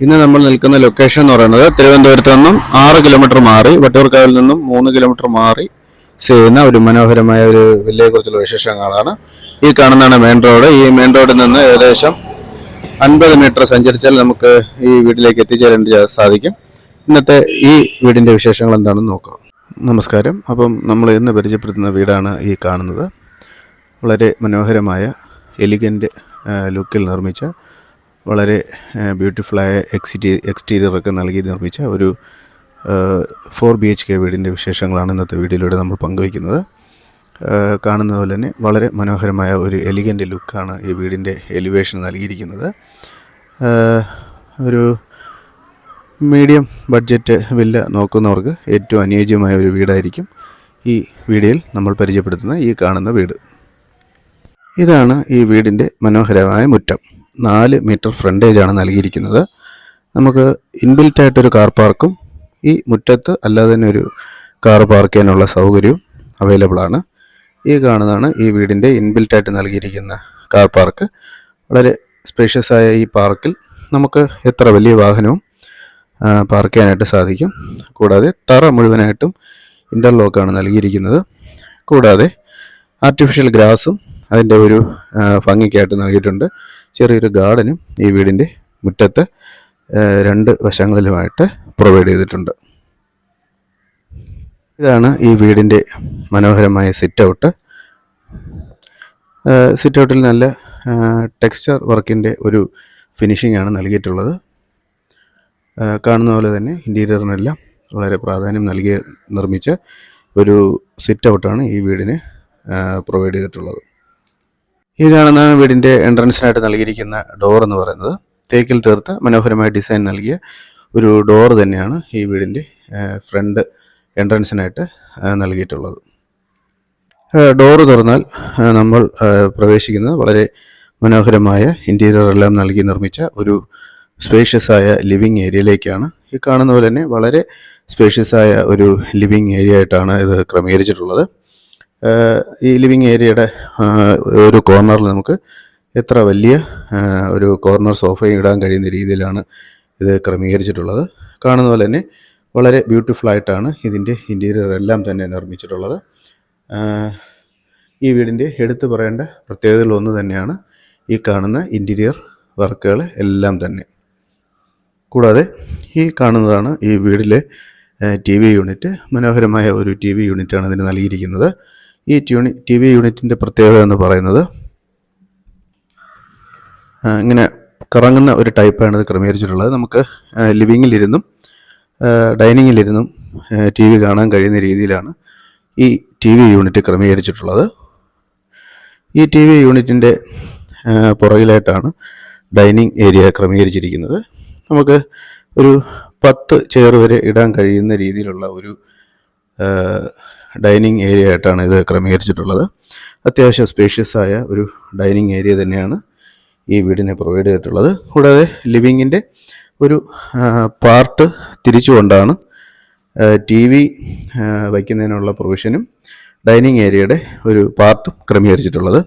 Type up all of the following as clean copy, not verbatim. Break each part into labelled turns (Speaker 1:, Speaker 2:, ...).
Speaker 1: ഇന്ന് നമ്മൾ നിൽക്കുന്ന ലൊക്കേഷൻ എന്ന് പറയുന്നത് തിരുവനന്തപുരത്ത് നിന്നും 6 കിലോമീറ്റർ മാറി വട്ടിയൂർക്കാവിൽ നിന്നും 3 കിലോമീറ്റർ മാറി ചെയ്യുന്ന ഒരു മനോഹരമായ ഒരു വില്ലയെ കുറിച്ചുള്ള വിശേഷങ്ങളാണ്. ഈ കാണുന്നതാണ് മെയിൻ റോഡ്. ഈ മെയിൻ റോഡിൽ നിന്ന് ഏകദേശം 50 മീറ്റർ സഞ്ചരിച്ചാൽ നമുക്ക് ഈ വീട്ടിലേക്ക് എത്തിച്ചേരാൻ സാധിക്കും. ഇന്നത്തെ ഈ വീടിൻ്റെ വിശേഷങ്ങൾ എന്താണെന്ന് നോക്കാം. നമസ്കാരം. അപ്പം നമ്മൾ ഇന്ന് പരിചയപ്പെടുത്തുന്ന വീടാണ് ഈ കാണുന്നത്. വളരെ മനോഹരമായ എലിഗൻ്റ് ലുക്കിൽ നിർമ്മിച്ച, വളരെ ബ്യൂട്ടിഫുള്ളായ എക്സ്റ്റീരിയറൊക്കെ നൽകി നിർമ്മിച്ച ഒരു 4 BHK വീടിൻ്റെ വിശേഷങ്ങളാണ് ഇന്നത്തെ വീഡിയോയിലൂടെ നമ്മൾ പങ്കുവയ്ക്കുന്നത്. കാണുന്നത് പോലെ തന്നെ വളരെ മനോഹരമായ ഒരു എലിഗൻ്റ് ലുക്കാണ് ഈ വീടിൻ്റെ എലിവേഷൻ നൽകിയിരിക്കുന്നത്. ഒരു മീഡിയം ബഡ്ജറ്റ് വില്ല നോക്കുന്നവർക്ക് ഏറ്റവും അനുയോജ്യമായ ഒരു വീടായിരിക്കും ഈ വീഡിയോയിൽ നമ്മൾ പരിചയപ്പെടുത്തുന്ന ഈ കാണുന്ന വീട്. ഇതാണ് ഈ വീടിൻ്റെ മനോഹരമായ മുറ്റം. 4 മീറ്റർ ഫ്രണ്ടേജാണ് നൽകിയിരിക്കുന്നത്. നമുക്ക് ഇൻബിൽറ്റായിട്ടൊരു കാർ പാർക്കും ഈ മുറ്റത്ത് അല്ലാതെ തന്നെ ഒരു കാർ പാർക്ക് ചെയ്യാനുള്ള സൗകര്യവും അവൈലബിൾ ആണ്. ഈ കാണുന്നതാണ് ഈ വീടിൻ്റെ ഇൻബിൽറ്റായിട്ട് നൽകിയിരിക്കുന്ന കാർ പാർക്ക്. വളരെ സ്പേഷ്യസ് ആയ ഈ പാർക്കിൽ നമുക്ക് എത്ര വലിയ വാഹനവും പാർക്ക് ചെയ്യാനായിട്ട് സാധിക്കും. കൂടാതെ തറ മുഴുവനായിട്ടും ഇൻ്റർലോക്കാണ് നൽകിയിരിക്കുന്നത്. കൂടാതെ ആർട്ടിഫിഷ്യൽ ഗ്രാസും അതിൻ്റെ ഒരു ഭംഗിക്കായിട്ട് നൽകിയിട്ടുണ്ട്. ചെറിയൊരു ഗാർഡനും ഈ വീടിൻ്റെ മുറ്റത്ത് 2 വശങ്ങളിലുമായിട്ട് പ്രൊവൈഡ് ചെയ്തിട്ടുണ്ട്. ഇതാണ് ഈ വീടിൻ്റെ മനോഹരമായ സിറ്റ് ഔട്ട്. സിറ്റ് ഔട്ടിൽ നല്ല ടെക്സ്ചർ വർക്കിൻ്റെ ഒരു ഫിനിഷിംഗ് ആണ് നൽകിയിട്ടുള്ളത്. കാണുന്ന പോലെ തന്നെ ഇൻറ്റീരിയറിനെല്ലാം വളരെ പ്രാധാന്യം നൽകി നിർമ്മിച്ച ഒരു സിറ്റ് ഔട്ടാണ് ഈ വീടിന് പ്രൊവൈഡ് ചെയ്തിട്ടുള്ളത്. ഈ കാണുന്ന വീടിൻ്റെ എൻട്രൻസിനായിട്ട് നൽകിയിരിക്കുന്ന ഡോർ എന്ന് പറയുന്നത് തേക്കിൽ തീർത്ത മനോഹരമായ ഡിസൈൻ നൽകിയ ഒരു ഡോർ തന്നെയാണ് ഈ വീടിൻ്റെ ഫ്രണ്ട് എൻട്രൻസിനായിട്ട് നൽകിയിട്ടുള്ളത്. ഡോറ് തുറന്നാൽ നമ്മൾ പ്രവേശിക്കുന്നത് വളരെ മനോഹരമായ ഇൻറ്റീരിയർ എല്ലാം നൽകി നിർമ്മിച്ച ഒരു സ്പേഷ്യസ് ആയ ലിവിങ് ഏരിയയിലേക്കാണ്. ഈ കാണുന്ന പോലെ തന്നെ വളരെ സ്പേഷ്യസ് ആയ ഒരു ലിവിങ് ഏരിയ ആയിട്ടാണ് ഇത് ക്രമീകരിച്ചിട്ടുള്ളത്. ഈ ലിവിങ് ഏരിയയുടെ ഒരു കോർണറിൽ നമുക്ക് എത്ര വലിയ ഒരു കോർണർ സോഫയും ഇടാൻ കഴിയുന്ന രീതിയിലാണ് ഇത് ക്രമീകരിച്ചിട്ടുള്ളത്. കാണുന്ന പോലെ തന്നെ വളരെ ബ്യൂട്ടിഫുള്ളായിട്ടാണ് ഇതിൻ്റെ ഇൻറ്റീരിയർ എല്ലാം തന്നെ നിർമ്മിച്ചിട്ടുള്ളത്. ഈ വീടിൻ്റെ എടുത്തു പറയേണ്ട പ്രത്യേകതകൾ ഒന്ന് തന്നെയാണ് ഈ കാണുന്ന ഇൻറ്റീരിയർ വർക്കുകൾ എല്ലാം തന്നെ. കൂടാതെ ഈ കാണുന്നതാണ് ഈ വീടിലെ TV യൂണിറ്റ്. മനോഹരമായ ഒരു TV യൂണിറ്റാണ് ഇതിന് നൽകിയിരിക്കുന്നത്. ഈ TV യൂണിറ്റിൻ്റെ പ്രത്യേകത എന്ന് പറയുന്നത് ഇങ്ങനെ കറങ്ങുന്ന ഒരു ടൈപ്പാണ് ഇത് ക്രമീകരിച്ചിട്ടുള്ളത്. നമുക്ക് ലിവിങ്ങിലിരുന്നും ഡൈനിങ്ങിലിരുന്നും TV കാണാൻ കഴിയുന്ന രീതിയിലാണ് ഈ TV യൂണിറ്റ് ക്രമീകരിച്ചിട്ടുള്ളത്. ഈ TV യൂണിറ്റിൻ്റെ പുറകിലായിട്ടാണ് ഡൈനിങ് ഏരിയ ക്രമീകരിച്ചിരിക്കുന്നത്. നമുക്ക് ഒരു 10 ചെയർ വരെ ഇടാൻ കഴിയുന്ന രീതിയിലുള്ള ഒരു ഡൈനിങ് ഏരിയ ആയിട്ടാണ് ഇത് ക്രമീകരിച്ചിട്ടുള്ളത്. അത്യാവശ്യം സ്പേഷ്യസ് ആയ ഒരു ഡൈനിങ് ഏരിയ തന്നെയാണ് ഈ വീടിനെ പ്രൊവൈഡ് ചെയ്തിട്ടുള്ളത്. കൂടാതെ ലിവിങ്ങിൻ്റെ ഒരു പാർട്ട് തിരിച്ചുകൊണ്ടാണ് TV വയ്ക്കുന്നതിനുള്ള പ്രൊവിഷനും ഡൈനിങ് ഏരിയയുടെ ഒരു പാർട്ടും ക്രമീകരിച്ചിട്ടുള്ളത്.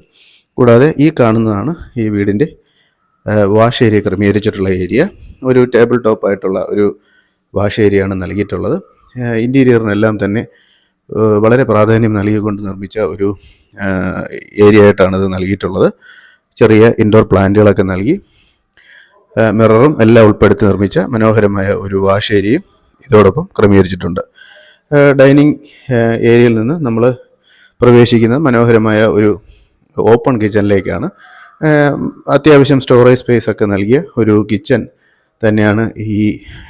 Speaker 1: കൂടാതെ ഈ കാണുന്നതാണ് ഈ വീടിൻ്റെ വാഷ് ഏരിയ ക്രമീകരിച്ചിട്ടുള്ള ഏരിയ. ഒരു ടേബിൾ ടോപ്പായിട്ടുള്ള ഒരു വാഷ് ഏരിയയാണ് നൽകിയിട്ടുള്ളത്. ഇൻറ്റീരിയറിനെല്ലാം തന്നെ വളരെ പ്രാധാന്യം നൽകിക്കൊണ്ട് നിർമ്മിച്ച ഒരു ഏരിയ ആയിട്ടാണ് ഇത് നൽകിയിട്ടുള്ളത്. ചെറിയ ഇൻഡോർ പ്ലാന്റുകളൊക്കെ നൽകി മിററും എല്ലാം ഉൾപ്പെടുത്തി നിർമ്മിച്ച മനോഹരമായ ഒരു വാഷ് ഏരിയയും ഇതോടൊപ്പം ക്രമീകരിച്ചിട്ടുണ്ട്. ഡൈനിങ് ഏരിയയിൽ നിന്ന് നമ്മൾ പ്രവേശിക്കുന്നത് മനോഹരമായ ഒരു ഓപ്പൺ കിച്ചണിലേക്കാണ്. അത്യാവശ്യം സ്റ്റോറേജ് സ്പേസ് ഒക്കെ നൽകിയ ഒരു കിച്ചൺ തന്നെയാണ് ഈ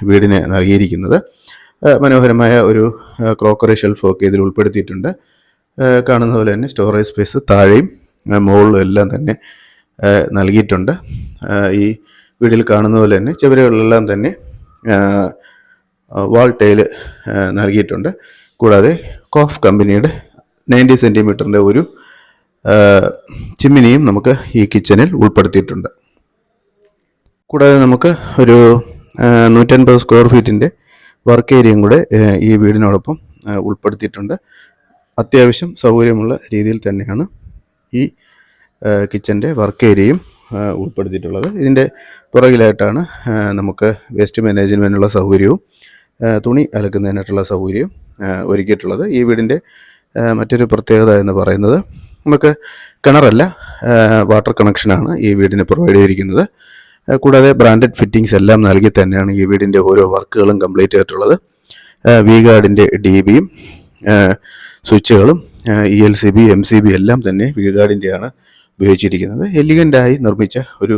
Speaker 1: വീടിന് നൽകിയിരിക്കുന്നത്. മനോഹരമായ ഒരു ക്രോക്കറി ഷെൽഫൊക്കെ ഇതിൽ ഉൾപ്പെടുത്തിയിട്ടുണ്ട്. കാണുന്ന പോലെ തന്നെ സ്റ്റോറേജ് സ്പേസ് താഴെയും മുകളിലും എല്ലാം തന്നെ നൽകിയിട്ടുണ്ട്. ഈ വീടിൽ കാണുന്ന പോലെ തന്നെ ചുവരുകളിലെല്ലാം തന്നെ വാൾ ടൈല് നൽകിയിട്ടുണ്ട്. കൂടാതെ കോഫ് കമ്പനിയുടെ 90 സെൻറ്റിമീറ്ററിൻ്റെ ഒരു ചിമ്മിനിയും നമുക്ക് ഈ കിച്ചണിൽ ഉൾപ്പെടുത്തിയിട്ടുണ്ട്. കൂടാതെ നമുക്ക് ഒരു 150 സ്ക്വയർ ഫീറ്റിൻ്റെ വർക്ക് ഏരിയയും കൂടെ ഈ വീടിനോടൊപ്പം ഉൾപ്പെടുത്തിയിട്ടുണ്ട്. അത്യാവശ്യം സൗകര്യമുള്ള രീതിയിൽ തന്നെയാണ് ഈ കിച്ചൻ്റെ വർക്ക് ഏരിയയും ഉൾപ്പെടുത്തിയിട്ടുള്ളത്. ഇതിൻ്റെ പുറകിലായിട്ടാണ് നമുക്ക് വേസ്റ്റ് മാനേജ്മെൻറ്റിനുള്ള സൗകര്യവും തുണി അലക്കുന്നതിനായിട്ടുള്ള സൗകര്യവും ഒരുക്കിയിട്ടുള്ളത്. ഈ വീടിൻ്റെ മറ്റൊരു പ്രത്യേകത എന്ന് പറയുന്നത് നമുക്ക് കിണറല്ല, വാട്ടർ കണക്ഷനാണ് ഈ വീടിന് പ്രൊവൈഡ് ചെയ്തിരിക്കുന്നത്. കൂടാതെ ബ്രാൻഡഡ് ഫിറ്റിങ്സ് എല്ലാം നൽകി തന്നെയാണ് ഈ വീടിൻ്റെ ഓരോ വർക്കുകളും കംപ്ലീറ്റ് ചെയ്തിട്ടുള്ളത്. വി ഗാർഡിൻ്റെ DBയും സ്വിച്ചുകളും ELCB MCB എല്ലാം തന്നെ വി ഗാർഡിൻ്റെയാണ് ഉപയോഗിച്ചിരിക്കുന്നത്. എലിഗൻ്റായി നിർമ്മിച്ച ഒരു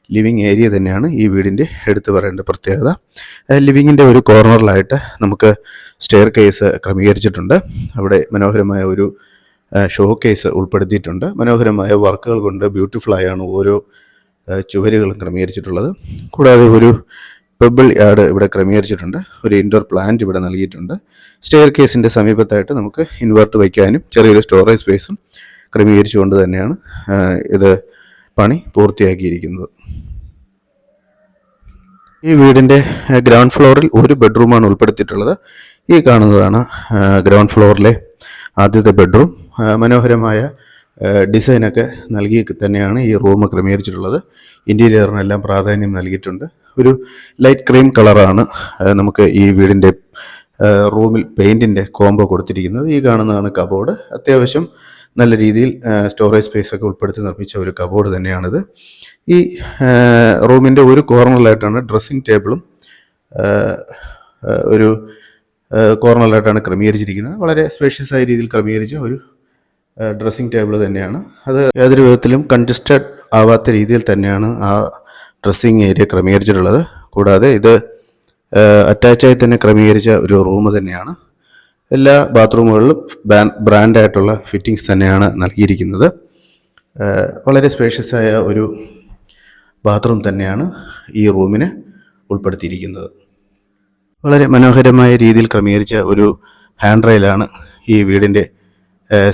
Speaker 1: ലിവിങ് ഏരിയ തന്നെയാണ് ഈ വീടിൻ്റെ എടുത്തു പറയേണ്ട പ്രത്യേകത. ലിവിങ്ങിൻ്റെ ഒരു കോർണറിലായിട്ട് നമുക്ക് സ്റ്റെയർ കേസ് ക്രമീകരിച്ചിട്ടുണ്ട്. അവിടെ മനോഹരമായ ഒരു ഷോ കേസ് ഉൾപ്പെടുത്തിയിട്ടുണ്ട്. മനോഹരമായ വർക്കുകൾ കൊണ്ട് ബ്യൂട്ടിഫുള്ളായാണ് ഓരോ ചുവരുകളും ക്രമീകരിച്ചിട്ടുള്ളത്. കൂടാതെ ഒരു പെബിൾ യാർഡ് ഇവിടെ ക്രമീകരിച്ചിട്ടുണ്ട്. ഒരു ഇൻഡോർ പ്ലാന്റ് ഇവിടെ നൽകിയിട്ടുണ്ട്. സ്റ്റെയർ കേസിൻ്റെ സമീപത്തായിട്ട് നമുക്ക് ഇൻവെർട്ടർ വയ്ക്കാനും ചെറിയൊരു സ്റ്റോറേജ് സ്പേസും ക്രമീകരിച്ചുകൊണ്ട് തന്നെയാണ് ഇത് പണി പൂർത്തിയാക്കിയിരിക്കുന്നത്. ഈ വീടിൻ്റെ ഗ്രൗണ്ട് ഫ്ലോറിൽ ഒരു ബെഡ്റൂമാണ് ഉൾപ്പെടുത്തിയിട്ടുള്ളത്. ഈ കാണുന്നതാണ് ഗ്രൗണ്ട് ഫ്ലോറിലെ ആദ്യത്തെ ബെഡ്റൂം. മനോഹരമായ ഡിസൈനൊക്കെ നൽകി തന്നെയാണ് ഈ റൂം ക്രമീകരിച്ചിട്ടുള്ളത്. ഇൻറ്റീരിയറിനെല്ലാം പ്രാധാന്യം നൽകിയിട്ടുണ്ട്. ഒരു ലൈറ്റ് ക്രീം കളറാണ് നമുക്ക് ഈ വീടിൻ്റെ റൂമിൽ പെയിൻറ്റിൻ്റെ കോംബോ കൊടുത്തിരിക്കുന്നത്. ഈ കാണുന്നതാണ് കബോർഡ്. അത്യാവശ്യം നല്ല രീതിയിൽ സ്റ്റോറേജ് സ്പേസൊക്കെ ഉൾപ്പെടുത്തി നിർമ്മിച്ച ഒരു കബോർഡ് തന്നെയാണിത്. ഈ റൂമിൻ്റെ ഒരു കോർണറിലായിട്ടാണ് ഡ്രസ്സിങ് ടേബിളും ഒരു കോർണറിലായിട്ടാണ് ക്രമീകരിച്ചിരിക്കുന്നത്. വളരെ സ്പേഷ്യസ് ആയ രീതിയിൽ ക്രമീകരിച്ച ഒരു ഡ്രസ്സിങ് ടേബിൾ തന്നെയാണ്. അത് യാതൊരു വിധത്തിലും കൺജസ്റ്റഡ് ആവാത്ത രീതിയിൽ തന്നെയാണ് ആ ഡ്രസ്സിങ് ഏരിയ ക്രമീകരിച്ചിട്ടുള്ളത്. കൂടാതെ ഇത് അറ്റാച്ചായി തന്നെ ക്രമീകരിച്ച ഒരു റൂം തന്നെയാണ്. എല്ലാ ബാത്റൂമുകളിലും ബ്രാൻഡായിട്ടുള്ള ഫിറ്റിങ്സ് തന്നെയാണ് നൽകിയിരിക്കുന്നത്. വളരെ സ്പേഷ്യസ് ആയ ഒരു ബാത്റൂം തന്നെയാണ് ഈ റൂമിന് ഉൾപ്പെടുത്തിയിരിക്കുന്നത്. വളരെ മനോഹരമായ രീതിയിൽ ക്രമീകരിച്ച ഒരു ഹാൻഡ് റെയിലാണ് ഈ വീടിൻ്റെ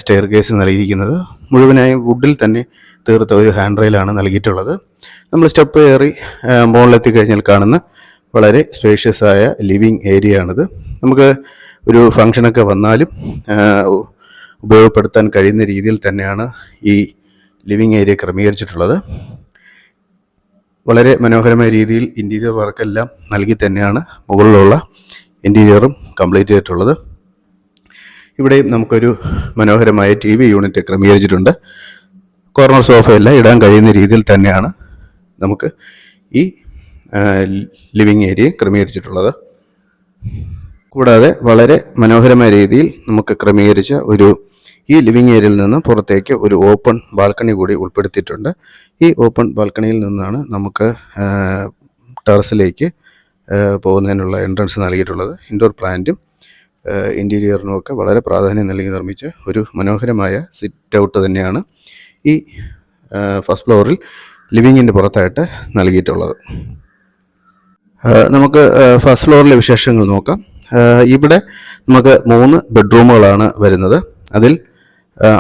Speaker 1: സ്റ്റെയർ കേസ് നൽകിയിരിക്കുന്നത്. മുഴുവനായും വുഡിൽ തന്നെ തീർത്ത ഒരു ഹാൻഡ് റെയിലാണ് നൽകിയിട്ടുള്ളത്. നമ്മൾ സ്റ്റെപ്പ് കയറി മുകളിലെത്തി കഴിഞ്ഞാൽ കാണുന്ന വളരെ സ്പേഷ്യസ് ആയ ലിവിങ് ഏരിയ ആണിത്. നമുക്ക് ഒരു ഫങ്ഷനൊക്കെ വന്നാലും ഉപയോഗപ്പെടുത്താൻ കഴിയുന്ന രീതിയിൽ തന്നെയാണ് ഈ ലിവിങ് ഏരിയ ക്രമീകരിച്ചിട്ടുള്ളത്. വളരെ മനോഹരമായ രീതിയിൽ ഇൻറ്റീരിയർ വർക്കെല്ലാം നൽകി തന്നെയാണ് മുകളിലുള്ള ഇൻറ്റീരിയറും കംപ്ലീറ്റ് ചെയ്തിട്ടുള്ളത്. ഇവിടെയും നമുക്കൊരു മനോഹരമായ TV യൂണിറ്റ് ക്രമീകരിച്ചിട്ടുണ്ട്. കോർണർ സോഫയെല്ലാം ഇടാൻ കഴിയുന്ന രീതിയിൽ തന്നെയാണ് നമുക്ക് ഈ ലിവിങ് ഏരിയ ക്രമീകരിച്ചിട്ടുള്ളത്. കൂടാതെ വളരെ മനോഹരമായ രീതിയിൽ നമുക്ക് ക്രമീകരിച്ച ഈ ലിവിങ് ഏരിയയിൽ നിന്ന് പുറത്തേക്ക് ഒരു ഓപ്പൺ ബാൽക്കണി കൂടി ഉൾപ്പെടുത്തിയിട്ടുണ്ട്. ഈ ഓപ്പൺ ബാൽക്കണിയിൽ നിന്നാണ് നമുക്ക് ടെറസിലേക്ക് പോകുന്നതിനുള്ള എൻട്രൻസ് നൽകിയിട്ടുള്ളത്. ഇൻഡോർ പ്ലാന്റും ഇൻറ്റീരിയറിനും ഒക്കെ വളരെ പ്രാധാന്യം നൽകി നിർമ്മിച്ച ഒരു മനോഹരമായ സിറ്റ് ഔട്ട് തന്നെയാണ് ഈ ഫസ്റ്റ് ഫ്ലോറിൽ ലിവിങ്ങിൻ്റെ പുറത്തായിട്ട് നൽകിയിട്ടുള്ളത്. നമുക്ക് ഫസ്റ്റ് ഫ്ലോറിലെ വിശേഷങ്ങൾ നോക്കാം. ഇവിടെ നമുക്ക് 3 ബെഡ്റൂമുകളാണ് വരുന്നത്. അതിൽ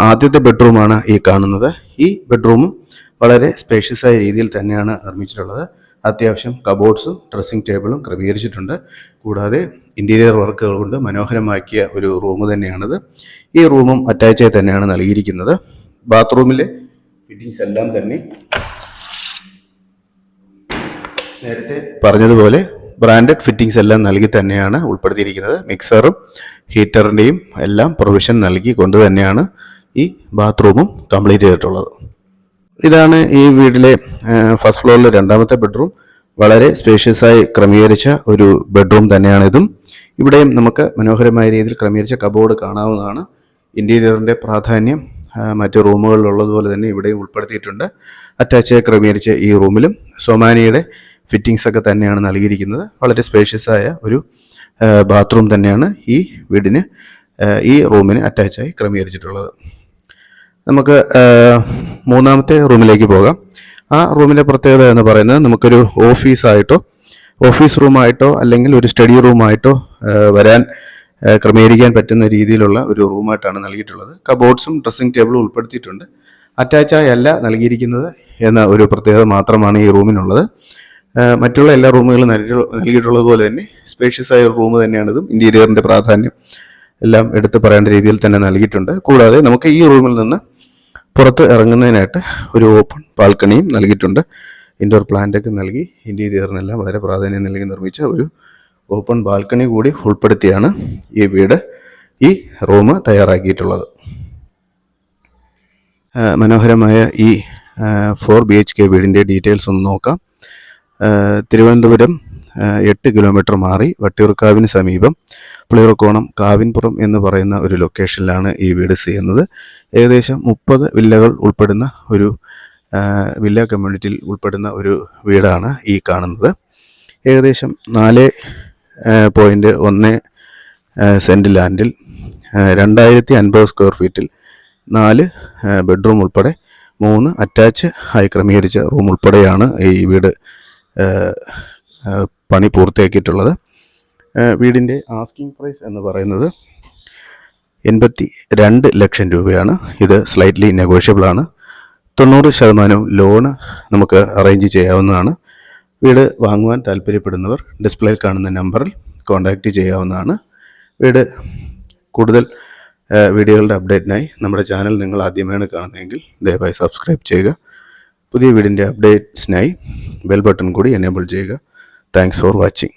Speaker 1: ആദ്യത്തെ ബെഡ്റൂമാണ് ഈ കാണുന്നത്. ഈ ബെഡ്റൂമും വളരെ സ്പേഷ്യസ് ആയ രീതിയിൽ തന്നെയാണ് നിർമ്മിച്ചിട്ടുള്ളത്. അത്യാവശ്യം കബോർഡ്സും ഡ്രസ്സിംഗ് ടേബിളും ക്രമീകരിച്ചിട്ടുണ്ട്. കൂടാതെ ഇൻറ്റീരിയർ വർക്കുകൾ കൊണ്ട് മനോഹരമാക്കിയ ഒരു റൂം തന്നെയാണിത്. ഈ റൂമും അറ്റാച്ചായി തന്നെയാണ് നൽകിയിരിക്കുന്നത്. ബാത്റൂമിലെ ഫിറ്റിങ്സ് എല്ലാം തന്നെ നേരത്തെ പറഞ്ഞതുപോലെ ബ്രാൻഡഡ് ഫിറ്റിങ്സ് എല്ലാം നൽകി തന്നെയാണ് ഉൾപ്പെടുത്തിയിരിക്കുന്നത്. മിക്സറും ഹീറ്ററിൻ്റെയും എല്ലാം പ്രൊവിഷൻ നൽകി കൊണ്ട് തന്നെയാണ് ഈ ബാത്റൂമും കംപ്ലീറ്റ് ചെയ്തിട്ടുള്ളത്. ഇതാണ് ഈ വീട്ടിലെ ഫസ്റ്റ് ഫ്ലോറിലെ രണ്ടാമത്തെ ബെഡ്റൂം. വളരെ സ്പേഷ്യസ് ആയി ക്രമീകരിച്ച ഒരു ബെഡ്റൂം തന്നെയാണ് ഇതും. ഇവിടെയും നമുക്ക് മനോഹരമായ രീതിയിൽ ക്രമീകരിച്ച കബോർഡ് കാണാവുന്നതാണ്. ഇൻറ്റീരിയറിൻ്റെ പ്രാധാന്യം മറ്റ് റൂമുകളിലുള്ളതുപോലെ തന്നെ ഇവിടെയും ഉൾപ്പെടുത്തിയിട്ടുണ്ട്. അറ്റാച്ചായി ക്രമീകരിച്ച ഈ റൂമിലും സൊമാനിയുടെ ഫിറ്റിങ്സ് ഒക്കെ തന്നെയാണ് നൽകിയിരിക്കുന്നത്. വളരെ സ്പേഷ്യസ് ആയ ഒരു ബാത്റൂം തന്നെയാണ് ഈ റൂമിന് അറ്റാച്ചായി ക്രമീകരിച്ചിട്ടുള്ളത്. നമുക്ക് മൂന്നാമത്തെ റൂമിലേക്ക് പോകാം. ആ റൂമിൻ്റെ പ്രത്യേകത എന്ന് പറയുന്നത് നമുക്കൊരു ഓഫീസ് റൂമായിട്ടോ അല്ലെങ്കിൽ ഒരു സ്റ്റഡി റൂമായിട്ടോ വരാൻ ക്രമീകരിക്കാൻ പറ്റുന്ന രീതിയിലുള്ള ഒരു റൂമായിട്ടാണ് നൽകിയിട്ടുള്ളത്. കബോർഡ്സും ഡ്രസ്സിംഗ് ടേബിളും ഉൾപ്പെടുത്തിയിട്ടുണ്ട്. അറ്റാച്ചായി അല്ല നൽകിയിരിക്കുന്നത് എന്ന ഒരു പ്രത്യേകത മാത്രമാണ് ഈ റൂമിനുള്ളത്. മറ്റുള്ള എല്ലാ റൂമുകളും നൽകിയിട്ടുള്ളത് പോലെ തന്നെ സ്പേഷ്യസ് ആയ ഒരു റൂം തന്നെയാണിതും. ഇൻറ്റീരിയറിൻ്റെ പ്രാധാന്യം എല്ലാം എടുത്തു പറയേണ്ട രീതിയിൽ തന്നെ നൽകിയിട്ടുണ്ട്. കൂടാതെ നമുക്ക് ഈ റൂമിൽ നിന്ന് പുറത്ത് ഇറങ്ങുന്നതിനായിട്ട് ഒരു ഓപ്പൺ ബാൽക്കണിയും നൽകിയിട്ടുണ്ട്. ഇൻഡോർ പ്ലാന്റൊക്കെ നൽകി ഇൻറ്റീരിയറിനെല്ലാം വളരെ പ്രാധാന്യം നൽകി നിർമ്മിച്ച ഒരു ഓപ്പൺ ബാൽക്കണി കൂടി ഉൾപ്പെടുത്തിയാണ് ഈ റൂം തയ്യാറാക്കിയിട്ടുള്ളത്. മനോഹരമായ ഈ 4 BHK വീടിൻ്റെ ഡീറ്റെയിൽസ് ഒന്ന് നോക്കാം. തിരുവനന്തപുരം 8 കിലോമീറ്റർ മാറി വട്ടിയൂർക്കാവിന് സമീപം പുളിയൂർക്കോണം കാവിൻപുറം എന്ന് പറയുന്ന ഒരു ലൊക്കേഷനിലാണ് ഈ വീട് ചെയ്യുന്നത്. ഏകദേശം 30 വില്ലകൾ ഉൾപ്പെടുന്ന ഒരു വില്ല കമ്മ്യൂണിറ്റിയിൽ ഉൾപ്പെടുന്ന ഒരു വീടാണ് ഈ കാണുന്നത്. ഏകദേശം 4.1 സെൻറ്റ് ലാൻഡിൽ 2050 സ്ക്വയർ ഫീറ്റിൽ 4 ബെഡ്റൂം ഉൾപ്പെടെ 3 അറ്റാച്ച് ആയി ക്രമീകരിച്ച റൂം ഉൾപ്പെടെയാണ് ഈ വീട് പണി പൂർത്തിയാക്കിയിട്ടുള്ളത്. വീടിൻ്റെ ആസ്കിംഗ് പ്രൈസ് എന്ന് പറയുന്നത് 82 ലക്ഷം രൂപയാണ്. ഇത് സ്ലൈറ്റ്ലി നെഗോഷ്യബിൾ ആണ്. 90% ലോണ് നമുക്ക് അറേഞ്ച് ചെയ്യാവുന്നതാണ്. വീട് വാങ്ങുവാൻ താല്പര്യപ്പെടുന്നവർ ഡിസ്പ്ലേയിൽ കാണുന്ന നമ്പറിൽ കോൺടാക്റ്റ് ചെയ്യാവുന്നതാണ്. കൂടുതൽ വീഡിയോകളുടെ അപ്ഡേറ്റിനായി നമ്മുടെ ചാനൽ നിങ്ങൾ ആദ്യമായാണ് കാണുന്നതെങ്കിൽ ദയവായി സബ്സ്ക്രൈബ് ചെയ്യുക. പുതിയ വീടിൻ്റെ അപ്ഡേറ്റ്സിനായി ബെൽ ബട്ടൺ കൂടി എനേബിൾ ചെയ്യുക. Thanks for watching.